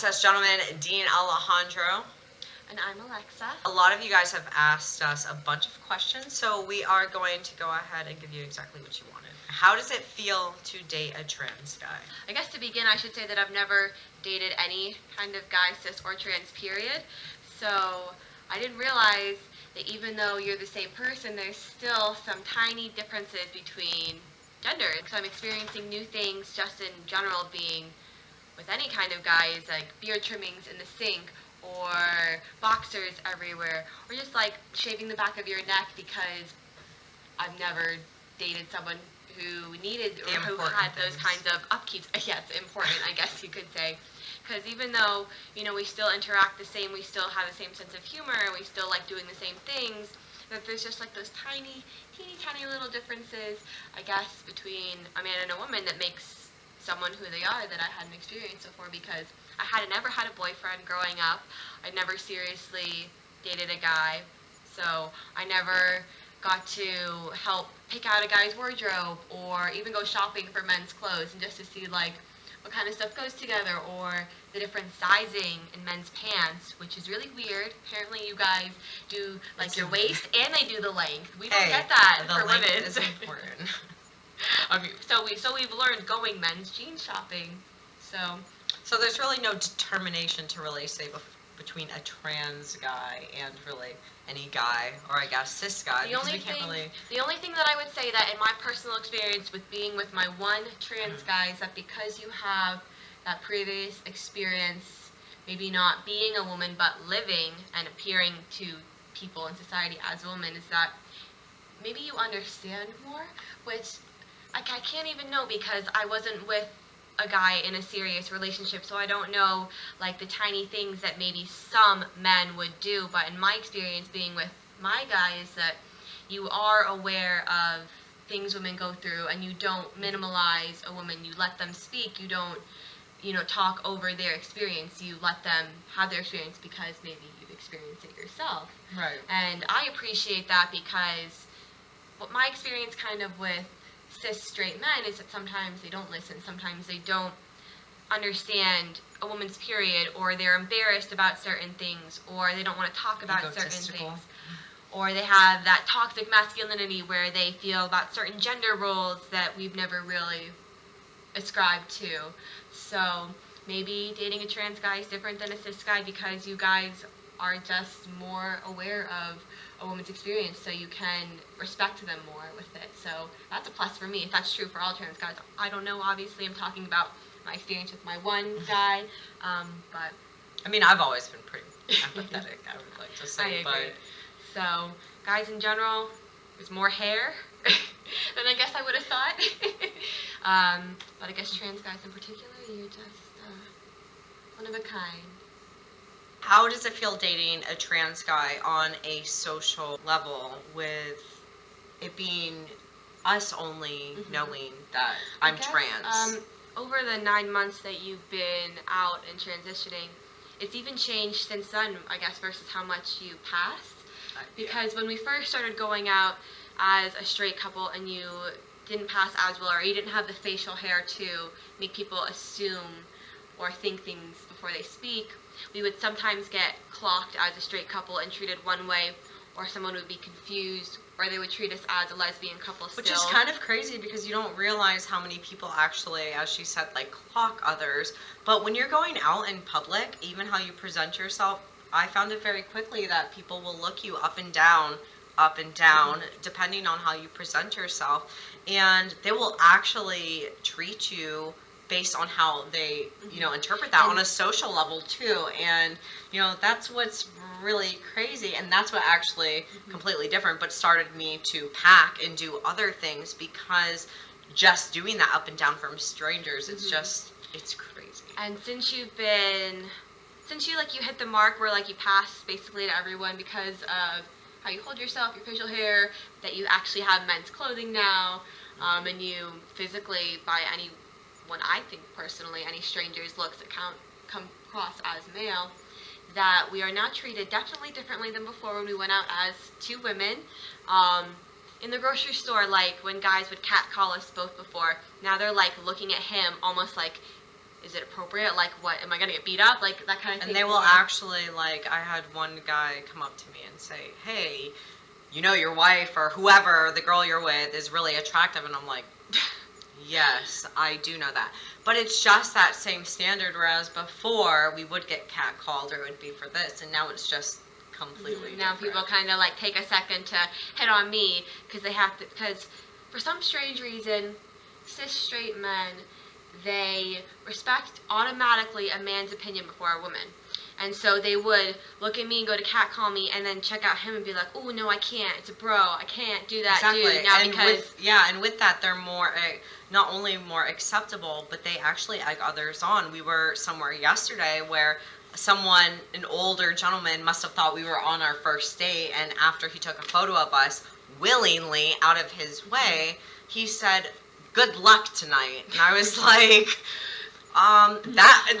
SS gentleman, Dean Alejandro. And I'm Alexa. A lot of you guys have asked us a bunch of questions, so we are going to go ahead and give you exactly what you wanted. How does it feel to date a trans guy? I guess to begin, I should say that I've never dated any kind of guy, cis or trans, period. So I didn't realize that even though you're the same person, there's still some tiny differences between genders. So I'm experiencing new things just in general, being with any kind of guys, like beard trimmings in the sink, or boxers everywhere, or just like shaving the back of your neck, because I've never dated someone who needed or who had those kinds of upkeeps. Yes, important, I guess you could say. Because even though, we still interact the same, we still have the same sense of humor, and we still like doing the same things, that there's just like those teeny tiny little differences, I guess, between a man and a woman that makes someone who they are that I hadn't experienced before, because I had never had a boyfriend growing up. I'd never seriously dated a guy, so I never got to help pick out a guy's wardrobe or even go shopping for men's clothes, and just to see like what kind of stuff goes together, or the different sizing in men's pants, which is really weird. Apparently you guys do like your waist and they do the length. We don't get that for women. The length is important. So we've learned going men's jeans shopping. So there's really no determination to really say between a trans guy and really any guy, or I guess cis guy. The only thing that I would say, that in my personal experience with being with my one trans guy, is that because you have that previous experience, maybe not being a woman but living and appearing to people in society as a woman, is that maybe you understand more, which I can't even know, because I wasn't with a guy in a serious relationship, so I don't know like the tiny things that maybe some men would do. But in my experience being with my guy, is that you are aware of things women go through, and you don't minimalize a woman. You let them speak. You don't talk over their experience. You let them have their experience because maybe you've experienced it yourself. Right. And I appreciate that, because what my experience kind of with cis straight men is that sometimes they don't listen, sometimes they don't understand a woman's period, or they're embarrassed about certain things, or they don't want to talk about certain things, or they have that toxic masculinity where they feel about certain gender roles that we've never really ascribed to. So maybe dating a trans guy is different than a cis guy, because you guys are just more aware of a woman's experience, so you can respect them more with it. So that's a plus for me. If that's true for all trans guys, I don't know. Obviously, I'm talking about my experience with my one guy, but I mean, I've always been pretty empathetic, I would like to say. I agree. So guys in general, there's more hair than I guess I would have thought. But I guess trans guys in particular, you're just one of a kind. How does it feel dating a trans guy on a social level, with it being us only knowing that I'm trans? Over the 9 months that you've been out and transitioning, it's even changed since then, I guess, versus how much you passed. Because when we first started going out as a straight couple, and you didn't pass as well, or you didn't have the facial hair to make people assume or think things before they speak, we would sometimes get clocked as a straight couple and treated one way, or someone would be confused, or they would treat us as a lesbian couple still. Which is kind of crazy, because you don't realize how many people actually, as she said, like clock others. But when you're going out in public, even how you present yourself, I found it very quickly that people will look you up and down, depending on how you present yourself. And they will actually treat you based on how they, interpret that on a social level too. And, that's what's really crazy. And that's what actually completely different, but started me to pack and do other things, because just doing that up and down from strangers, it's crazy. And since you hit the mark where you pass basically to everyone because of how you hold yourself, your facial hair, that you actually have men's clothing now, and you physically, by anyone, I think personally, any stranger's looks that come across as male, that we are now treated definitely differently than before when we went out as two women. In the grocery store, when guys would catcall us both before, now they're looking at him almost like is it appropriate? Like, what, am I going to get beat up? Like, that kind of thing. And they will actually, like, I had one guy come up to me and say, hey, you know, your wife or whoever, the girl you're with, is really attractive. And I'm like, yes, I do know that. But it's just that same standard, whereas before we would get catcalled or it would be for this, and now it's just completely Now different. people kind of like take a second to hit on me because they have to, because for some strange reason, cis straight men, they respect automatically a man's opinion before a woman. And so they would look at me and go to catcall me and then check out him and be like, oh, no, I can't. It's a bro. I can't do that, Exactly. dude. Now And because... and with that, they're more, not only more acceptable, but they actually egg others on. We were somewhere yesterday where someone, an older gentleman, must have thought we were on our first date, and after he took a photo of us, willingly, out of his way, he said, good luck tonight. And I was like...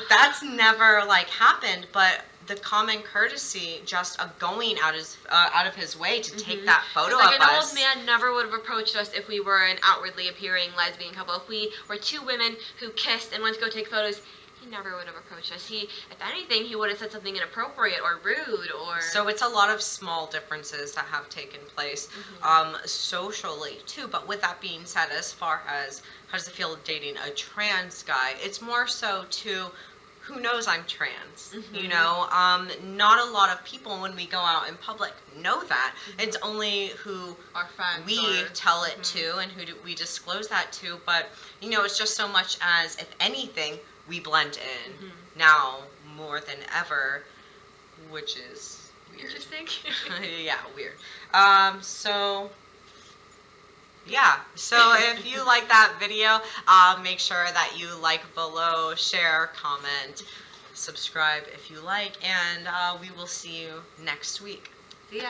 that's never like happened, but the common courtesy just of going out of his way to take that photo like of an us. old man never would have approached us if we were an outwardly appearing lesbian couple. If we were two women who kissed and went to go take photos, he never would have approached us. He, if anything, he would have said something inappropriate or rude or... So it's a lot of small differences that have taken place socially too. But with that being said, as far as how does it feel dating a trans guy, it's more so to who knows I'm trans. You know, not a lot of people when we go out in public know that. It's only who our friends we tell it to and who we disclose that to. But you know, it's just so much as, if anything, we blend in now more than ever, which is weird. Interesting. Yeah, weird. So if you like that video, make sure that you like below, share, comment, subscribe if you like, and we will see you next week. See ya.